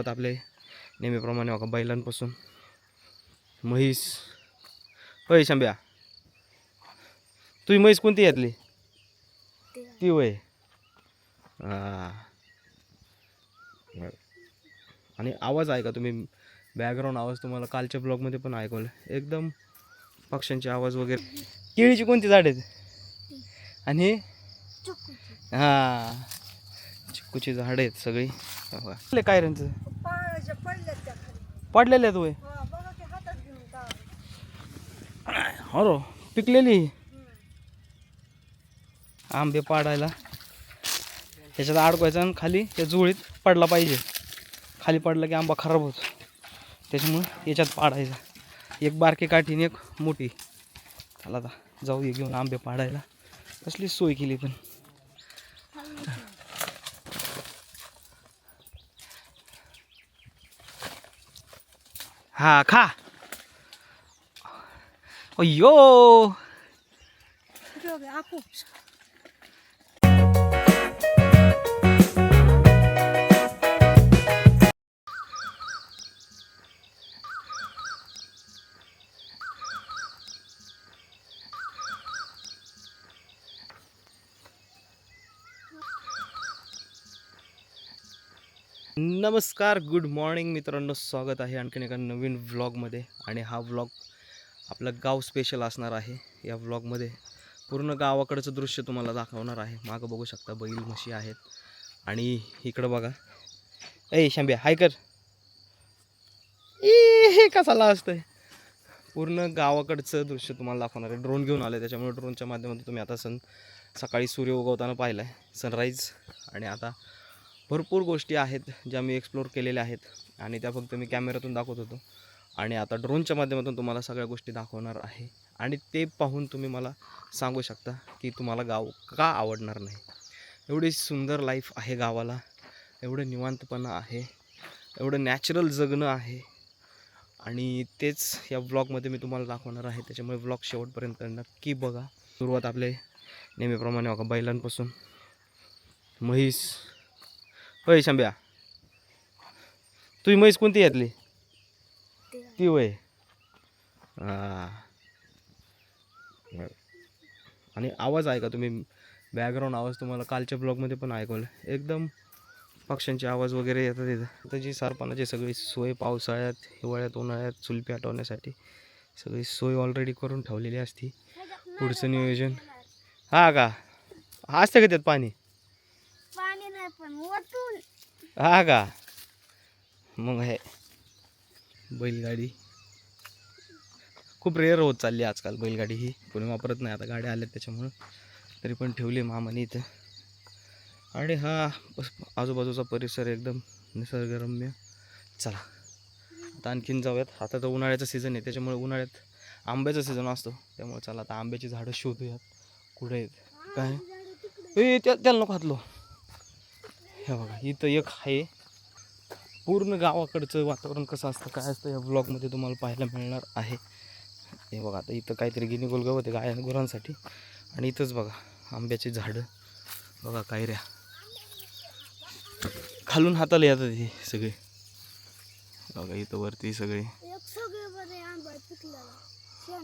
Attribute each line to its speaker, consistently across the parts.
Speaker 1: सुरुवात आपले नेहमीप्रमाणे बघा बैलांपासून. म्हैस. होय शंभ्या, तुझी म्हैस कोणती यातली? ती होय. आणि आवाज आहे का तुम्ही? बॅकग्राऊंड आवाज तुम्हाला कालच्या ब्लॉगमध्ये पण ऐकवलं. एकदम पक्ष्यांचे आवाज वगैरे. केळीची कोणती झाड आहेत? आणि हां, चिक्कूची झाड आहेत सगळी. काय त्यांचं पडलेले आहेत होय. हो, पिकलेली आंबे पाडायला त्याच्यात अडकवायचं आणि खाली त्या जुळीत पडला पाहिजे. खाली पडला की आंबा खराब होतो, त्याच्यामुळं याच्यात पाडायचा. एक बारकी काठी आणि एक मोठी. चला आता जाऊ घेऊन आंबे पाडायला. कसली सोय केली पण. हा खा. अय्यो नमस्कार, गुड मॉर्निंग मित्रांनो. स्वागत आहे आणखीन एका नवीन व्लॉगमध्ये. आणि हा व्लॉग आपलं गाव स्पेशल असणार आहे. या व्लॉगमध्ये पूर्ण गावाकडचं दृश्य तुम्हाला दाखवणार आहे. मागं बघू शकता बैल म्हशी आहेत. आणि इकडं बघा, ए शंभ्या हाय कर. हे कसाला असतंय. पूर्ण गावाकडचं दृश्य तुम्हाला दाखवणार आहे. ड्रोन घेऊन आलं, त्याच्यामुळे ड्रोनच्या माध्यमातून तुम्ही आता सकाळी सूर्य उगवताना पाहिला आहे, सनराईज. आणि आता भरपूर गोष्टी आहेत ज्या मी एक्सप्लोर केलेल्या आहेत आणि त्या फक्त मी कॅमेऱ्यातून दाखवत होतो. आणि आता ड्रोनच्या माध्यमातून तुम्हाला सगळ्या गोष्टी दाखवणार आहे. आणि ते पाहून तुम्ही मला सांगू शकता की तुम्हाला गाव का आवडणार नाही. एवढी सुंदर लाईफ आहे गावाला, एवढं निवांतपणा आहे, एवढं नॅचरल जगणं आहे. आणि तेच या व्लॉगमध्ये मी तुम्हाला दाखवणार आहे. त्याच्यामुळे व्लॉग शेवटपर्यंत नक्की बघा. सुरुवात आपले नेहमीप्रमाणे बघा बैलांपासून. म्हैस. होय शंभ्या, तुझी म्हैस कोणती यातली? ती होय. आणि आवाज आहे का तुम्ही? बॅकग्राऊंड आवाज तुम्हाला कालच्या ब्लॉगमध्ये पण ऐकवलं. एकदम पक्ष्यांचे आवाज वगैरे येतात तिथं. तर जी सरपणाची सगळी सोय पावसाळ्यात, हिवाळ्यात, उन्हाळ्यात चुल पेटवण्यासाठी सगळी सोय ऑलरेडी करून ठेवलेली असते. पुढचं नियोजन. हा का असतं का त्यात पाणी? हा का? मग आहे बैलगाडी खूप रेअर होत चालली आजकाल. बैलगाडी ही कोणी वापरत नाही आता, गाड्या आल्यात त्याच्यामुळं. तरी पण ठेवली मामाने इथं. आणि हा आजूबाजूचा परिसर एकदम निसर्गरम्य. चला आता आणखीन जाऊयात. आता तर उन्हाळ्याचा सीझन आहे, त्याच्यामुळे उन्हाळ्यात आंब्याचा सीझन असतो. त्यामुळे चला आता आंब्याची झाडं शोधूयात कुठे आहेत काय. त्याला नको हातलो. हे बघा इथं एक आहे. पूर्ण गावाकडचं वातावरण कसं असतं काय असतं या ब्लॉगमध्ये तुम्हाला पाहायला मिळणार आहे. हे बघा आता इथं काहीतरी गिनी गोल गवत आहे गाय गुरांसाठी. आणि इथंच बघा आंब्याची झाडं बघा, कायऱ्या खालून हाताला येतात हे सगळे. बघा इथं वरती सगळे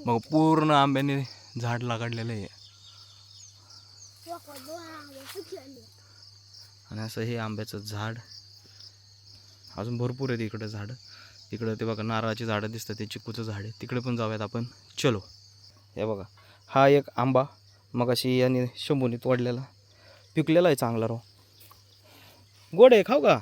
Speaker 1: बघा पूर्ण आंब्याने झाड लागलेलं आहे. आणि असं हे आंब्याचं झाड. अजून भरपूर आहेत इकडं झाडं. तिकडं ते बघा नारळाची झाडं दिसतात, ते चिकूचं झाड आहे. तिकडे पण जाऊयात आपण. चलो. हे बघा हा एक आंबा मगाशी याने शंभूने तोडलेला, पिकलेला आहे चांगला. राव गोड आहे, खाऊ का?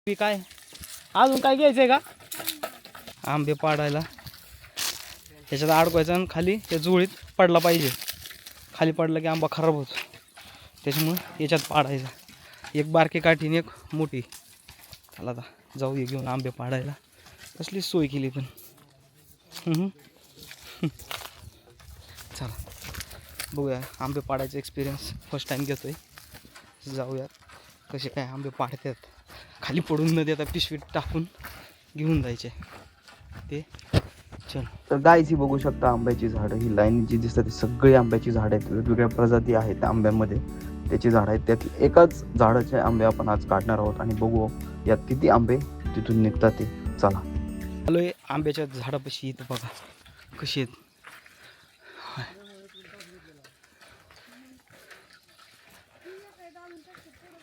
Speaker 1: काय अजून काय घ्यायचंय का? आंबे पाडायला त्याच्यात अडकवायचं आणि खाली त्या जुळीत पडला पाहिजे. खाली पडला की आंबा खराब होतो, त्याच्यामुळं याच्यात पाडायचा. एक बारकी काठी आणि एक मोठी. चला आता जाऊ घेऊन आंबे पाडायला. कसली सोय केली पण. चला बघूया आंबे पाडायचा एक्सपिरियन्स फर्स्ट टाईम घेतोय. जाऊया कसे काय आंबे पाडतात. खाली पडून न देता पिशवीत टाकून घेऊन जायचे ते. चल तर गायची बघू शकता आंब्याची झाडं. ही लाईन जी दिसतात ती सगळी आंब्याची झाडं आहेत. वेगवेगळ्या प्रजाती आहेत आंब्यामध्ये, त्याची झाडं आहेत. त्यात एकाच झाडाचे आंबे आपण आज काढणार आहोत आणि बघू यात किती आंबे तिथून निघतात ते. चला आलोय आंब्याच्या झाडापाशी. इथं बघा कशी आहेत.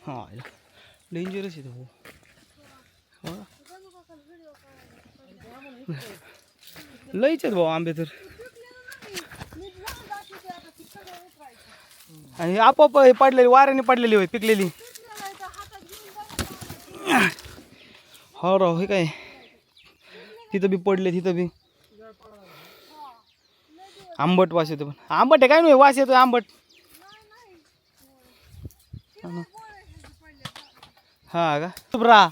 Speaker 1: हा डेंजरस आहे तो. लईच आहेत भाऊ आंबे तर. आणि आपोआप पडलेली वाऱ्याने पडलेली होय पिकलेली. हो राव हे काय तिथं बी पडले. तिथं बी आंबट वास येतो. पण आंबट आहे काय नाही वास येतो आंबट. हा का तुबरा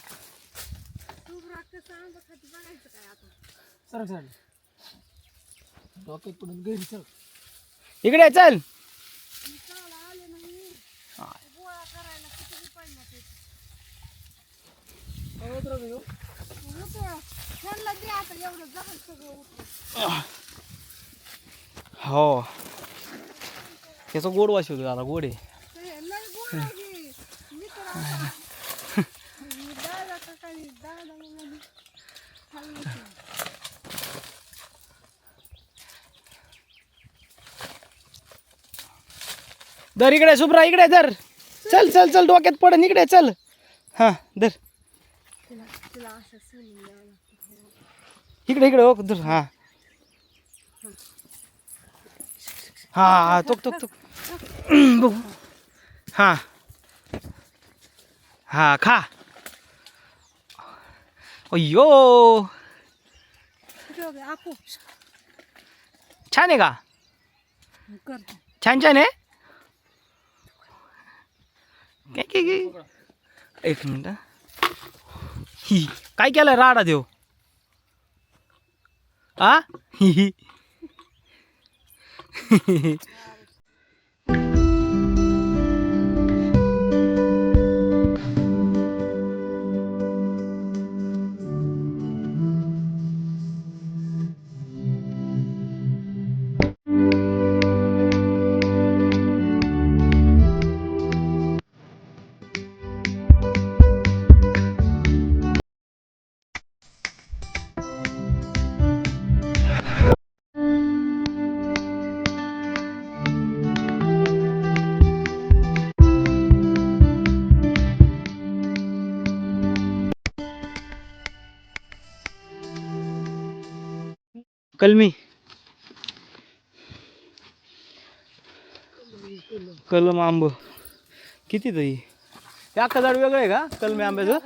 Speaker 1: इकडे चल. हो त्याचा गोड वास होतो दादा. गोड आहे. दर इकडे सुब्रा इकडे दर. चल चल चल डोक्यात पडन इकडे चल. हा दर इकडे इकडे हो दर. हा हा तुक तुक तुक बघू. हा हा खा. अय्यो छान आहे का? छान छान आहे. काय काय काय एक मिनिट. ही काय केलं राडा देव. आ ही कलमी कलम आंब किती तरी. हे अख्खा झाड वेगळं आहे का कलमी आंब्याचं?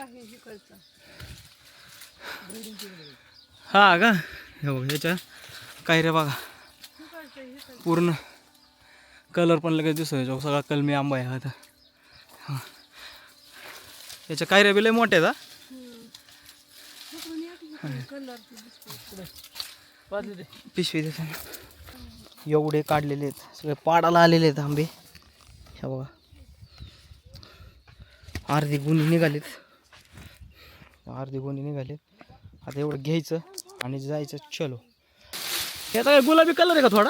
Speaker 1: हा का हे बघ ह्याच्या कायऱ्या बघा पूर्ण कलर पण लगेच दिसतो. सगळा कलमी आंबा आहे आता. हां याच्या कायऱ्या बी लय मोठ्या आहेत. पिशवी देते एवढे काढलेले आहेत. सगळे पाडाला आलेले आहेत आंबे. ह्या बघा अर्धी गुणी निघालीत. अर्धी गुणी निघालीत. आता एवढं घ्यायचं आणि जायचं. चलो याचा काय गुलाबी कलर आहे का थोडा?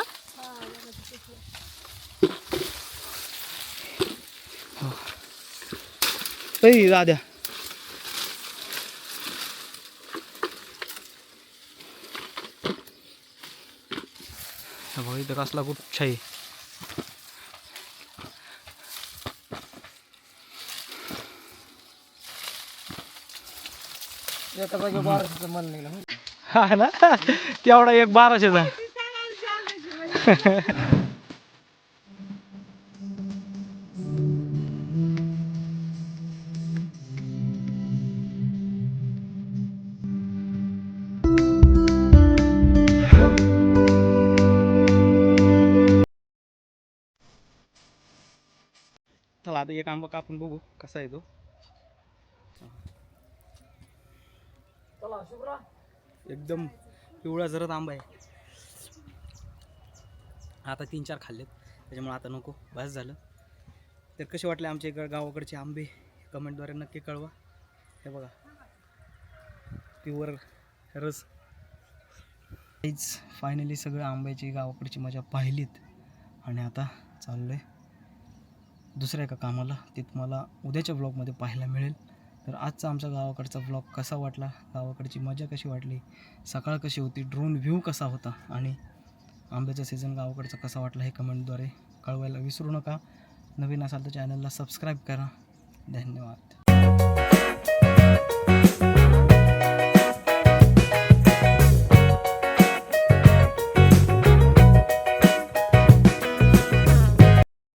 Speaker 1: ऐ दाद्या बघा इथं कसला गुच्छा आहे. हा ना तेवढा एक 1200चा. आता एक आंबा कापून बघू कसा आहे तो. एकदम पिवळा जरद आंबा आहे. आता 3-4 खाल्लेत त्याच्यामुळे आता नको, बस झालं. तर कसे वाटले आमच्या इकडे गावाकडचे आंबे कमेंटद्वारे नक्की कळवा. हे बघा प्युअर रस. फायनली सगळं आंब्याची गावाकडची मजा पाहिलीत आणि आता चाललो आहे दुसऱ्या एका कामाला. ते तुम्हाला उद्याच्या ब्लॉगमध्ये पाहायला मिळेल. तर आजचा आमचा गावाकडचा ब्लॉग कसा वाटला, गावाकडची मजा कशी वाटली, सकाळ कशी होती, ड्रोन व्ह्यू कसा होता आणि आंब्याचा सीझन गावाकडचा कसा वाटला हे कमेंटद्वारे कळवायला विसरू नका. नवीन असाल तर चॅनलला सबस्क्राईब करा. धन्यवाद.